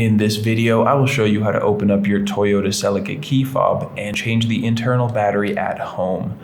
In this video, I will show you how to open up your Toyota Celica key fob and change the internal battery at home.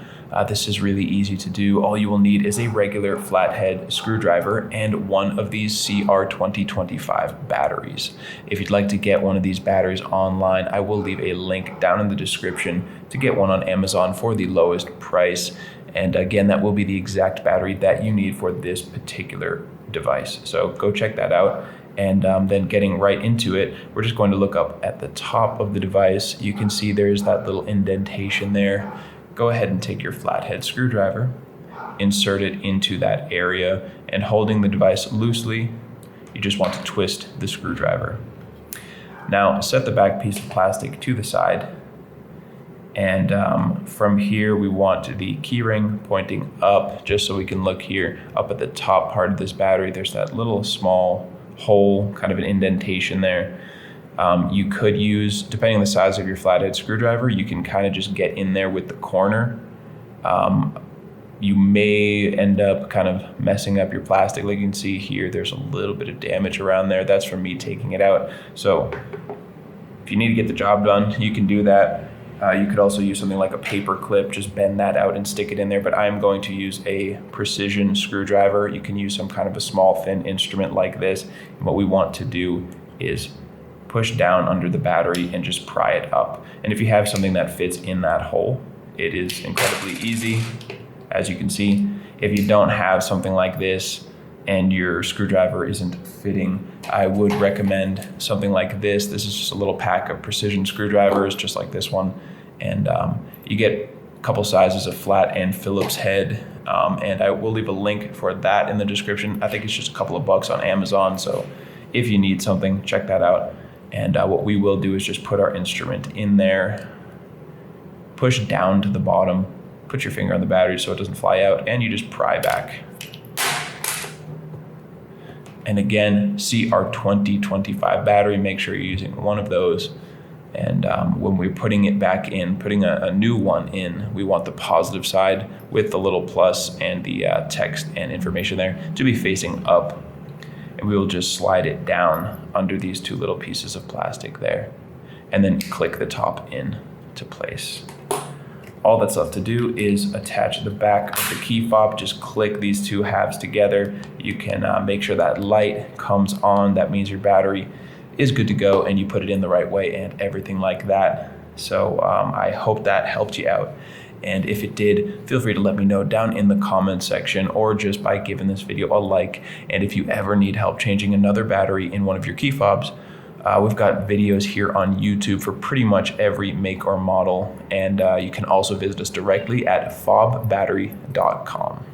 This is really easy to do. All you will need is a regular flathead screwdriver and one of these CR2025 batteries. If you'd like to get one of these batteries online, I will leave a link down in the description to get one on Amazon for the lowest price. And again, that will be the exact battery that you need for this particular device. So go check that out. And then getting right into it, we're just going to look up at the top of the device. You can see there's that little indentation there. Go ahead and take your flathead screwdriver, insert it into that area, and holding the device loosely, you just want to twist the screwdriver. Now set the back piece of plastic to the side. And from here, we want the key ring pointing up, just so we can look here up at the top part of this battery. There's that little small hole, kind of an indentation there. You could use, depending on the size of your flathead screwdriver, you can kind of just get in there with the corner. You may end up kind of messing up your plastic. Like you can see here, there's a little bit of damage around there. That's from me taking it out. So if you need to get the job done, you can do that. You could also use something like a paper clip, just bend that out and stick it in there, but I'm going to use a precision screwdriver. You can use some kind of a small thin instrument like this. And what we want to do is push down under the battery and just pry it up. And if you have something that fits in that hole, it is incredibly easy, as you can see. If you don't have something like this and your screwdriver isn't fitting, I would recommend something like this. This is just a little pack of precision screwdrivers, just like this one. And you get a couple sizes of flat and Phillips head. And I will leave a link for that in the description. I think it's just a couple of bucks on Amazon. So if you need something, check that out. And what we will do is just put our instrument in there, push down to the bottom, put your finger on the battery so it doesn't fly out, and you just pry back. And again, CR2025 battery, make sure you're using one of those. And when we're putting it back in, putting a new one in, we want the positive side with the little plus and the text and information there to be facing up. And we will just slide it down under these two little pieces of plastic there, and then click the top in to place. All that's left to do is attach the back of the key fob. Just click these two halves together. You can make sure that light comes on. That means your battery is good to go and you put it in the right way and everything like that. So I hope that helped you out. And if it did, feel free to let me know down in the comment section or just by giving this video a like. And if you ever need help changing another battery in one of your key fobs, we've got videos here on YouTube for pretty much every make or model. And you can also visit us directly at fobbattery.com.